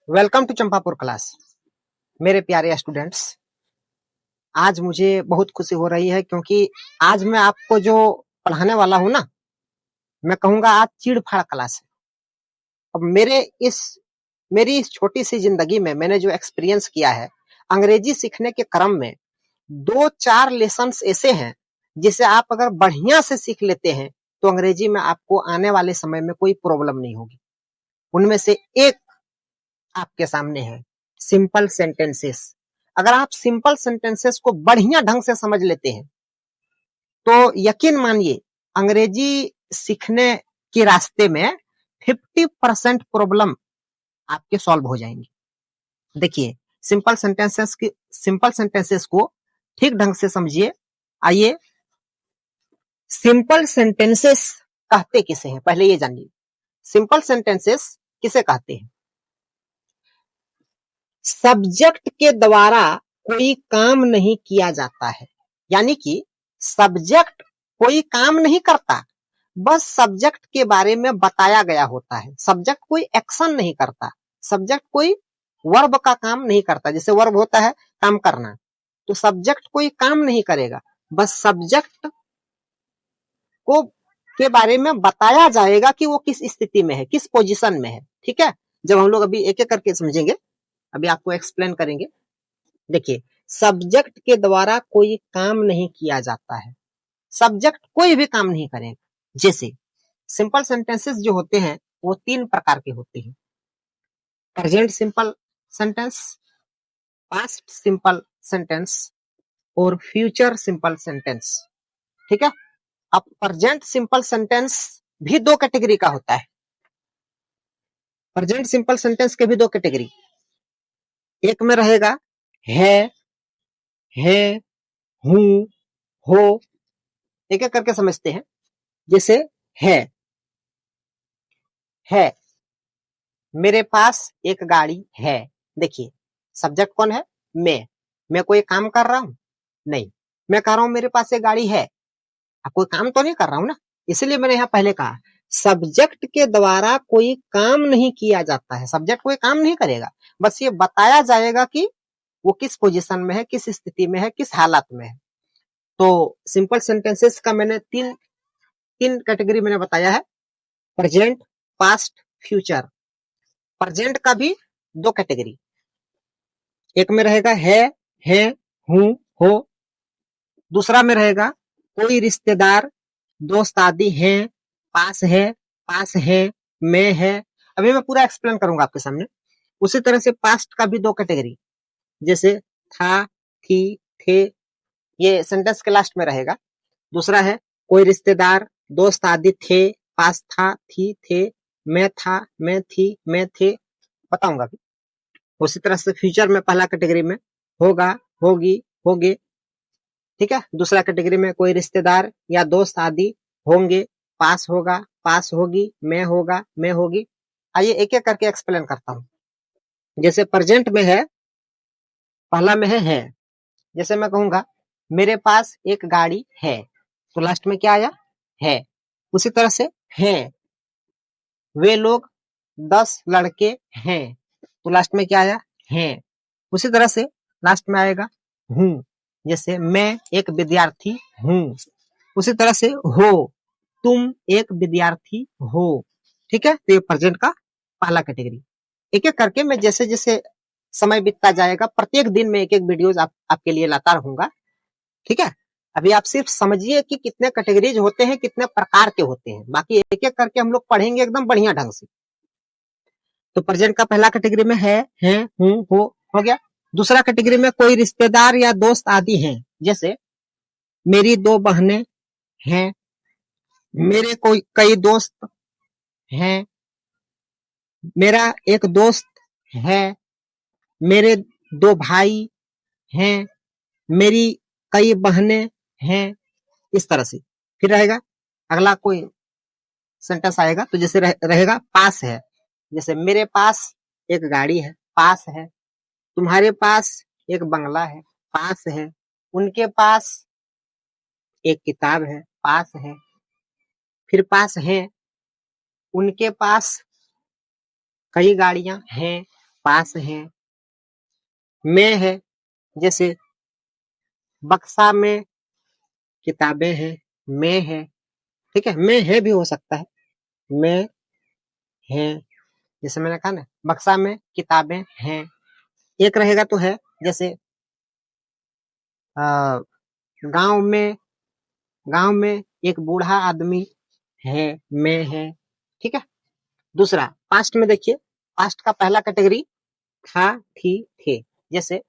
Welcome to Champapur class. मेरे प्यारे students, आज मुझे बहुत खुशी हो रही है क्योंकि आज मैं आपको जो पढ़ाने वाला हूं ना, मैं कहूंगा आज चीड़-फाड़ क्लास है। अब मेरी इस छोटी सी जिंदगी में मैंने जो एक्सपीरियंस किया है, अंग्रेजी सीखने के क्रम में 2-4 लेसन्स ऐसे हैं जिसे आप अगर बढ़िया से सीख लेते हैं तो अंग्रेजी में आपको आने वाले समय में कोई प्रॉब्लम नहीं होगी। उनमें से एक आपके सामने है, सिंपल सेंटेंसेस। अगर आप सिंपल सेंटेंसेस को बढ़िया ढंग से समझ लेते हैं तो यकीन मानिए अंग्रेजी सीखने के रास्ते में 50% प्रॉब्लम आपके सॉल्व हो जाएंगे। देखिए, सिंपल सेंटेंसेस को ठीक ढंग से समझिए। आइए, सिंपल सेंटेंसेस कहते किसे हैं पहले ये जानिए। सिंपल सेंटेंसेस किसे कहते हैं? सब्जेक्ट के द्वारा कोई काम नहीं किया जाता है, यानी कि सब्जेक्ट कोई काम नहीं करता, बस सब्जेक्ट के बारे में बताया गया होता है। सब्जेक्ट कोई एक्शन नहीं करता, सब्जेक्ट कोई वर्ब का काम नहीं करता। जैसे वर्ब होता है काम करना, तो सब्जेक्ट कोई काम नहीं करेगा, बस सब्जेक्ट को के बारे में बताया जाएगा कि वो किस स्थिति में है, किस पोजीशन में है। ठीक है, जब हम लोग अभी एक एक करके समझेंगे, अभी आपको एक्सप्लेन करेंगे। देखिए, सब्जेक्ट के द्वारा कोई काम नहीं किया जाता है, सब्जेक्ट कोई भी काम नहीं करेगा। जैसे सिंपल सेंटेंसेस जो होते हैं वो 3 प्रकार के होते हैं, present simple sentence, past simple sentence और फ्यूचर सिंपल सेंटेंस। ठीक है, अब प्रेजेंट सिंपल सेंटेंस भी 2 कैटेगरी का होता है। प्रेजेंट सिंपल सेंटेंस के भी 2 कैटेगरी, एक में रहेगा है, हूं, हो। एक एक करके समझते हैं। जैसे है मेरे पास एक गाड़ी है। देखिए, सब्जेक्ट कौन है? मैं कोई काम कर रहा हूं? नहीं, मैं कह रहा हूं मेरे पास एक गाड़ी है। अब कोई काम तो नहीं कर रहा हूं ना, इसलिए मैंने यहां पहले कहा सब्जेक्ट के द्वारा कोई काम नहीं किया जाता है। सब्जेक्ट कोई काम नहीं करेगा, बस ये बताया जाएगा कि वो किस पोजीशन में है, किस स्थिति में है, किस हालत में है। तो सिंपल सेंटेंसेस का मैंने तीन कैटेगरी मैंने बताया है, प्रेजेंट, पास्ट, फ्यूचर। प्रेजेंट का भी 2 कैटेगरी, एक में रहेगा है, हूं, हो। दूसरा में रहेगा कोई रिश्तेदार, दोस्त आदि हैं, पास है, मैं है। अभी मैं पूरा एक्सप्लेन करूंगा आपके सामने। उसी तरह से पास्ट का भी 2 कैटेगरी, जैसे था, थी, थे, ये सेंटेंस के लास्ट में रहेगा। दूसरा है कोई रिश्तेदार, दोस्त आदि थे, पास था, थी, थे, मैं था, मैं थी, मैं थे, बताऊंगा अभी। उसी तरह से फ्यूचर में पहला कैटेगरी में होगा, होगी, होगे। ठीक है, दूसरा कैटेगरी में कोई रिश्तेदार या दोस्त आदि होंगे, पास होगा, पास होगी, मैं होगा, मैं होगी। आइए एक एक करके एक्सप्लेन करता हूं। जैसे प्रेजेंट में है, पहला में है। जैसे मैं कहूंगा मेरे पास एक गाड़ी है, तो लास्ट में क्या आया? है। उसी तरह से है, वे लोग 10 लड़के हैं, तो लास्ट में क्या आया? हैं। उसी तरह से लास्ट में आएगा हूं, जैसे मैं एक विद्यार्थी हूं। उसी तरह से हो, तुम एक विद्यार्थी हो। ठीक है, तो ये प्रेजेंट का पहला कैटेगरी। एक एक करके मैं जैसे जैसे समय बीतता जाएगा, प्रत्येक दिन में एक एक वीडियोज आपके लिए लाता रहूंगा। ठीक है, अभी आप सिर्फ समझिए कि कितने कैटेगरीज होते हैं, कितने प्रकार के होते हैं, बाकी एक एक करके हम लोग पढ़ेंगे एकदम बढ़िया ढंग से। तो प्रेजेंट का पहला कैटेगरी में है, हूं, हो गया। दूसरा कैटेगरी में कोई रिश्तेदार या दोस्त आदि हैं, जैसे मेरी 2 बहनें हैं, मेरे कोई कई दोस्त हैं, मेरा एक दोस्त है, मेरे 2 भाई हैं, मेरी कई बहनें हैं। इस तरह से फिर रहेगा अगला कोई सेंटेंस आएगा, तो जैसे रहेगा पास है। जैसे मेरे पास एक गाड़ी है, पास है। तुम्हारे पास एक बंगला है, पास है। उनके पास एक किताब है, पास है। फिर पास है, उनके पास कई गाड़ियां हैं, पास है, में है, जैसे बक्सा में किताबें हैं, में है, ठीक है, में है भी हो सकता है, में है, जैसे मैंने कहा ना बक्सा में किताबें हैं। एक रहेगा तो है, जैसे गांव में एक बूढ़ा आदमी है, में है, ठीक है। दूसरा पास्ट में देखिए, पास्ट का पहला कैटेगरी था, थी, थे, जैसे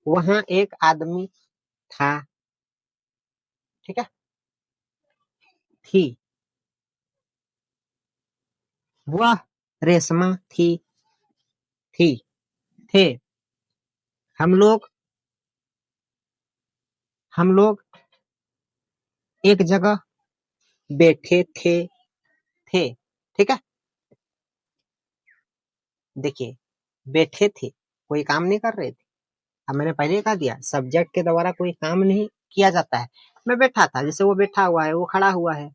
वहां एक आदमी था, ठीक है, थी, वह रेशमा थी, थे, हम लोग एक जगह बैठे थे, ठीक है। देखिए बैठे थे, कोई काम नहीं कर रहे थे। अब मैंने पहले कहा दिया सब्जेक्ट के द्वारा कोई काम नहीं किया जाता है। मैं बैठा था, जैसे वो बैठा हुआ है, वो खड़ा हुआ है,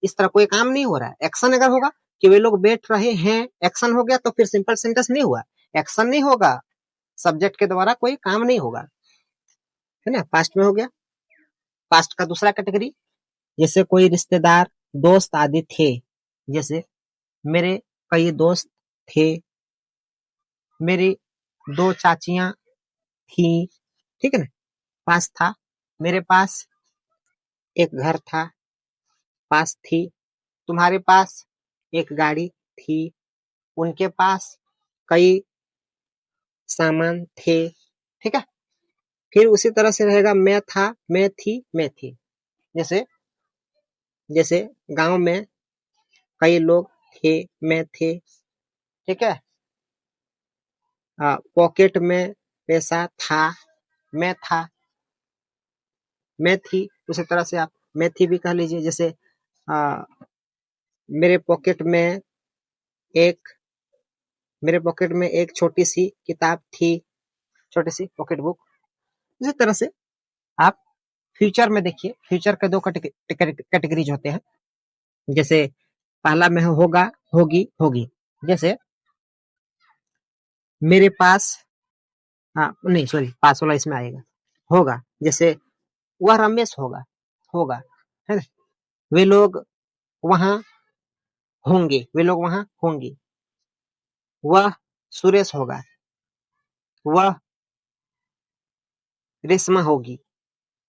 इस तरह कोई काम नहीं हो रहा है। एक्शन अगर होगा कि वे लोग बैठ रहे हैं, एक्शन हो गया तो फिर सिंपल सेंटेंस नहीं हुआ, एक्शन नहीं होगा, सब्जेक्ट के द्वारा कोई काम नहीं होगा, है ना। पास्ट में हो गया। पास्ट का दूसरा कैटेगरी, जैसे कोई रिश्तेदार, दोस्त आदि थे, जैसे मेरे कई दोस्त थे, मेरी 2 चाचियां थी, ठीक है ना। पास था, मेरे पास एक घर था, पास थी, तुम्हारे पास एक गाड़ी थी, उनके पास कई सामान थे, ठीक है। फिर उसी तरह से रहेगा मैं था, मैं थी, मैं थी, जैसे गांव में कई लोग थे, मैं थे, ठीक है। पॉकेट में पैसा था, मैं था, मैं थी, उसी तरह से आप मैं थी भी कह लीजिए। जैसे मेरे पॉकेट में एक मेरे पॉकेट में एक छोटी सी किताब थी, छोटी सी पॉकेट बुक। इसी तरह से आप फ्यूचर में देखिए, फ्यूचर के 2 कैटेगरीज होते हैं। जैसे पहला में होगा, होगी, होगी, जैसे मेरे पास, नहीं सॉरी, पास वाला इसमें आएगा, होगा, जैसे वह रमेश होगा, होगा, है ना। वे लोग वहां होंगे, वे लोग वहां होंगी, वह सुरेश होगा, वह रेशमा होगी,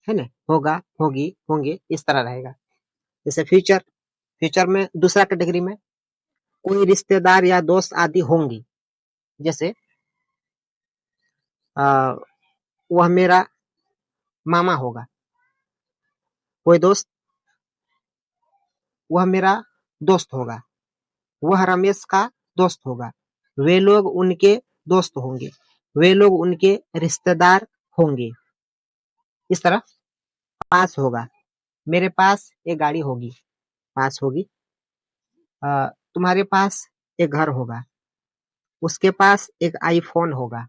है ना, होगा, होगी, होंगे, इस तरह रहेगा। जैसे फ्यूचर में दूसरा कैटेगरी में कोई रिश्तेदार या दोस्त आदि होंगी, जैसे वह मेरा मामा होगा, कोई दोस्त, वह मेरा दोस्त होगा, वह रमेश का दोस्त होगा, वे लोग उनके दोस्त होंगे, वे लोग उनके रिश्तेदार होंगे, इस तरह। पास होगा, मेरे पास एक गाड़ी होगी, पास होगी। तुम्हारे पास एक घर होगा, उसके पास एक आईफोन होगा,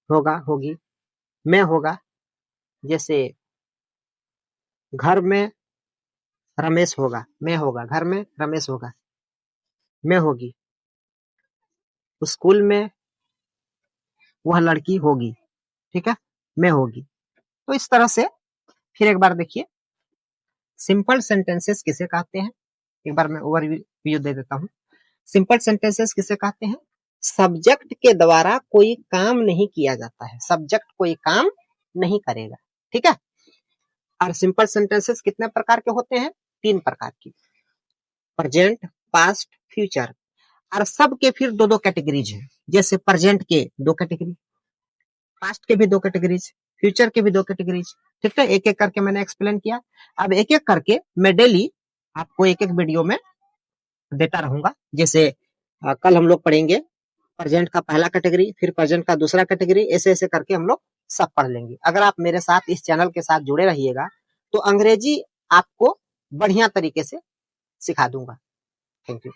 होगा, होगी। मैं होगा, जैसे घर में रमेश होगा, मैं होगा, घर में रमेश होगा, मैं होगी, स्कूल में वह लड़की होगी, ठीक है, मैं होगी। तो इस तरह से फिर एक बार देखिए सिंपल सेंटेंसेस किसे कहते हैं, एक बार मैं ओवरव्यू दे देता हूं। सिंपल सेंटेंसेस किसे कहते हैं? सब्जेक्ट के द्वारा कोई काम नहीं किया जाता है, सब्जेक्ट कोई काम नहीं करेगा, ठीक है। और सिंपल सेंटेंसेस कितने प्रकार के होते हैं? 3 प्रकार की, प्रेजेंट, पास्ट, फ्यूचर। और सबके फिर 2-2 कैटेगरीज हैं। जैसे प्रेजेंट के 2 कैटेगरी, पास्ट के भी 2 कैटेगरीज, फ्यूचर के भी 2 कैटेगरीज, ठीक है। एक एक करके मैंने एक्सप्लेन किया। अब एक एक करके मैं डेली आपको एक एक वीडियो में देता रहूंगा। जैसे कल हम लोग पढ़ेंगे प्रेजेंट का पहला कैटेगरी, फिर प्रेजेंट का दूसरा कैटेगरी, ऐसे ऐसे करके हम लोग सब पढ़ लेंगे। अगर आप मेरे साथ इस चैनल के साथ जुड़े रहिएगा तो अंग्रेजी आपको बढ़िया तरीके से सिखा दूंगा। Thank you.